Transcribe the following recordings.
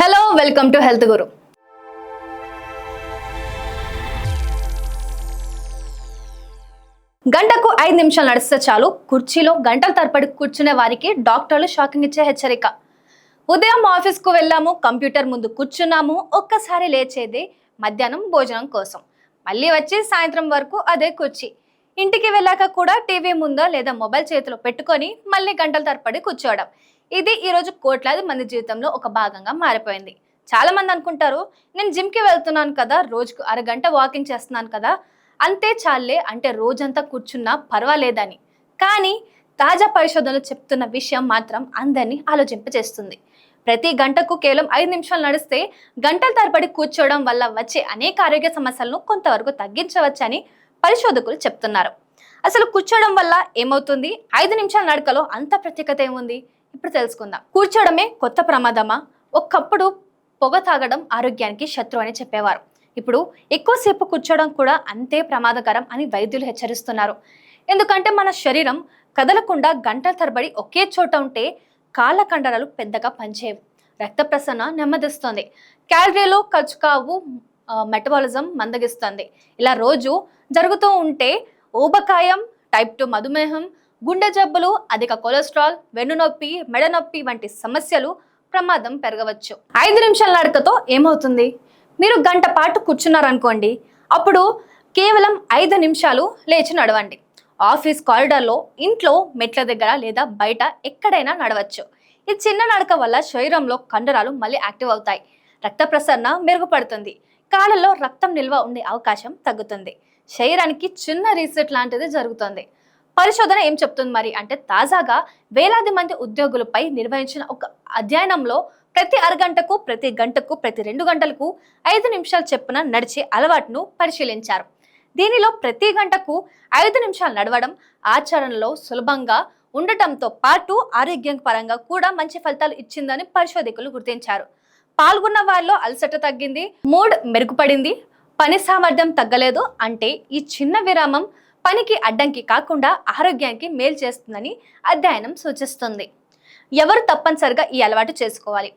Hello welcome to health గురు. గంటకు 5 నిమిషాలు నడిస్తే చాలు కుర్చీలో గంటల తరబడి కూర్చునే వారికి డాక్టర్లు షాకింగ్ ఇచ్చే హెచ్చరిక. ఉదయం ఆఫీస్కు వెళ్ళాము, కంప్యూటర్ ముందు కూర్చున్నాము, ఒక్కసారి లేచేదే మధ్యాహ్నం భోజనం కోసం, మళ్ళీ వచ్చి సాయంత్రం వరకు అదే కుర్చీ. ఇంటికి వెళ్ళాక కూడా టీవీ ముందో లేదా మొబైల్ చేతిలో పెట్టుకొని మళ్ళీ గంటల తరబడి కూర్చోవడం. ఇది ఈరోజు కోట్లాది మంది జీవితంలో ఒక భాగంగా మారిపోయింది. చాలా మంది అనుకుంటారు, నేను జిమ్కి వెళ్తున్నాను కదా, రోజుకు అరగంట వాకింగ్ చేస్తున్నాను కదా, అంతే చాలే, అంటే రోజంతా కూర్చున్నా పర్వాలేదని. కానీ తాజా పరిశోధనలు చెప్తున్న విషయం మాత్రం అందరినీ ఆలోచింపచేస్తుంది. ప్రతి గంటకు కేవలం 5 నిమిషాలు నడిస్తే గంటల తరబడి కూర్చోవడం వల్ల వచ్చే అనేక ఆరోగ్య సమస్యలను కొంతవరకు తగ్గించవచ్చని పరిశోధకులు చెప్తున్నారు. అసలు కూర్చోవడం వల్ల ఏమవుతుంది? 5 నిమిషాల నడకలో అంత ప్రత్యేకత ఏముంది? ఇప్పుడు తెలుసుకుందాం. కూర్చోవడమే కొత్త ప్రమాదమా? ఒకప్పుడు పొగ తాగడం ఆరోగ్యానికి శత్రు అని చెప్పేవారు. ఇప్పుడు ఎక్కువసేపు కూర్చోవడం కూడా అంతే ప్రమాదకరం అని వైద్యులు హెచ్చరిస్తున్నారు. ఎందుకంటే మన శరీరం కదలకుండా గంటల తరబడి ఒకే చోట ఉంటే కాళ్ళ కండరాలు పెద్దగా పనిచేయవు, రక్త ప్రసరణ నెమ్మదిస్తుంది, క్యాలరీలు ఖర్చు కావు, మెటబాలిజం మందగిస్తుంది. ఇలా రోజు జరుగుతూ ఉంటే ఊబకాయం, టైప్ 2 మధుమేహం, గుండె జబ్బులు, అధిక కొలెస్ట్రాల్, వెన్నునొప్పి, మెడ నొప్పి వంటి సమస్యలు ప్రమాదం పెరగవచ్చు. 5 నిమిషాల నడకతో ఏమవుతుంది? మీరు గంట పాటు కూర్చున్నారనుకోండి, అప్పుడు కేవలం 5 నిమిషాలు లేచి నడవండి. ఆఫీస్ కారిడార్లో, ఇంట్లో మెట్ల దగ్గర లేదా బయట ఎక్కడైనా నడవచ్చు. ఈ చిన్న నడక వల్ల శరీరంలో కండరాలు మళ్ళీ యాక్టివ్ అవుతాయి, రక్త ప్రసరణ మెరుగుపడుతుంది, కాళ్ళలో రక్తం నిల్వ ఉండే అవకాశం తగ్గుతుంది, శరీరానికి చిన్న రీసెట్ లాంటిది జరుగుతుంది. పరిశోధన ఏం చెప్తుంది మరి అంటే, తాజాగా వేలాది మంది ఉద్యోగులపై నిర్వహించిన ఒక అధ్యయనంలో ప్రతి అరగంటకు, ప్రతి గంటకు, ప్రతి 2 గంటలకు 5 నిమిషాలు చెప్పున నడిచే అలవాటును పరిశీలించారు. దీనిలో ప్రతి గంటకు 5 నిమిషాలు నడవడం ఆచరణలో సులభంగా ఉండటంతో పాటు ఆరోగ్యం పరంగా కూడా మంచి ఫలితాలు ఇచ్చిందని పరిశోధకులు గుర్తించారు. పాల్గొన్న వారిలో అలసట తగ్గింది, మూడ్ మెరుగుపడింది, పని సామర్థ్యం తగ్గలేదు. అంటే ఈ చిన్న విరామం పనికి అడ్డంకి కాకుండా ఆరోగ్యానికి మేలు చేస్తుందని అధ్యయనం సూచిస్తుంది. ఎవరు తప్పనిసరిగా ఈ అలవాటు చేసుకోవాలి?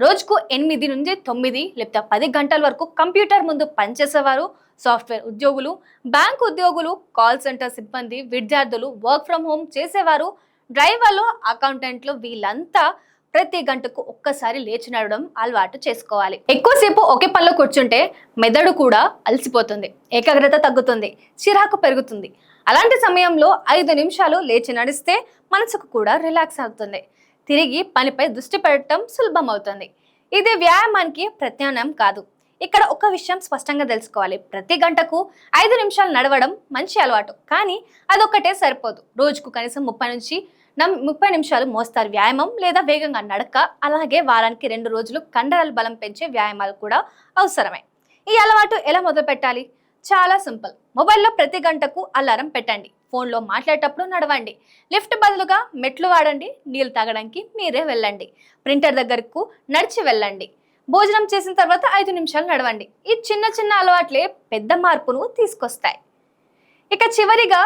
రోజుకు 8 నుంచి 9 లేదా 10 గంటల వరకు కంప్యూటర్ ముందు పనిచేసేవారు, సాఫ్ట్వేర్ ఉద్యోగులు, బ్యాంక్ ఉద్యోగులు, కాల్ సెంటర్ సిబ్బంది, విద్యార్థులు, వర్క్ ఫ్రం హోమ్ చేసేవారు, డ్రైవర్లు, అకౌంటెంట్లు, వీళ్ళంతా ప్రతి గంటకు ఒక్కసారి లేచి నడవడం అలవాటు చేసుకోవాలి. ఎక్కువసేపు ఒకే పనిలో కూర్చుంటే మెదడు కూడా అలసిపోతుంది, ఏకాగ్రత తగ్గుతుంది, చిరాకు పెరుగుతుంది. అలాంటి సమయంలో 5 నిమిషాలు లేచి నడిస్తే మనసుకు కూడా రిలాక్స్ అవుతుంది, తిరిగి పనిపై దృష్టి పెట్టడం సులభం అవుతుంది. ఇది వ్యాయామానికి ప్రత్యామ్నాయం కాదు. ఇక్కడ ఒక విషయం స్పష్టంగా తెలుసుకోవాలి, ప్రతి గంటకు 5 నిమిషాలు నడవడం మంచి అలవాటు, కానీ అదొక్కటే సరిపోదు. రోజుకు కనీసం 30 నిమిషాలు మోస్తారు వ్యాయామం లేదా వేగంగా నడక, అలాగే వారానికి 2 రోజులు కండరాల బలం పెంచే వ్యాయామాలు కూడా అవసరమే. ఈ అలవాటు ఎలా మొదలు పెట్టాలి? చాలా సింపుల్. మొబైల్లో ప్రతి గంటకు అలారం పెట్టండి, ఫోన్లో మాట్లాడేటప్పుడు నడవండి, లిఫ్ట్ బదులుగా మెట్లు వాడండి, నీళ్ళు తాగడానికి మీరే వెళ్ళండి, ప్రింటర్ దగ్గరకు నడిచి వెళ్ళండి, భోజనం చేసిన తర్వాత 5 నిమిషాలు నడవండి. ఈ చిన్న చిన్న అలవాట్లే పెద్ద మార్పును తీసుకొస్తాయి. ఇక చివరిగా,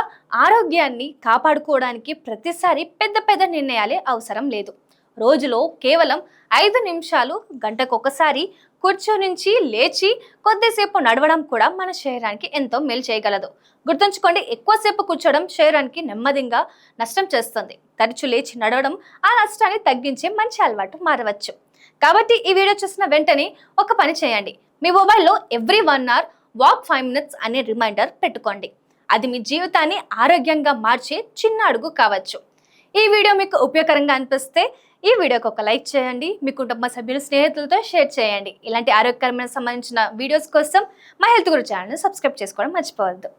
ఆరోగ్యాన్ని కాపాడుకోవడానికి ప్రతిసారి పెద్ద పెద్ద నిర్ణయాలే అవసరం లేదు. రోజులో కేవలం 5 నిమిషాలు, గంటకు ఒకసారి కూర్చొని లేచి కొద్దిసేపు నడవడం కూడా మన శరీరానికి ఎంతో మేలు చేయగలదు. గుర్తుంచుకోండి, ఎక్కువసేపు కూర్చోవడం శరీరానికి నెమ్మదిగా నష్టం చేస్తుంది. తరచు లేచి నడవడం ఆ నష్టాన్ని తగ్గించే మంచి అలవాటు మారవచ్చు. కాబట్టి ఈ వీడియో చూసిన వెంటనే ఒక పని చేయండి, మీ మొబైల్లో ఎవ్రీ 1 hour వాక్ 5 minutes అనే రిమైండర్ పెట్టుకోండి. అది మీ జీవితాన్ని ఆరోగ్యంగా మార్చే చిన్న అడుగు కావచ్చు. ఈ వీడియో మీకు ఉపయోగకరంగా అనిపిస్తే ఈ వీడియోకి ఒక లైక్ చేయండి, మీ కుటుంబ సభ్యులు, స్నేహితులతో షేర్ చేయండి. ఇలాంటి ఆరోగ్యకరమైన సంబంధించిన వీడియోస్ కోసం మా హెల్త్ గురు ఛానల్ని సబ్స్క్రైబ్ చేసుకోవడం మర్చిపోవద్దు.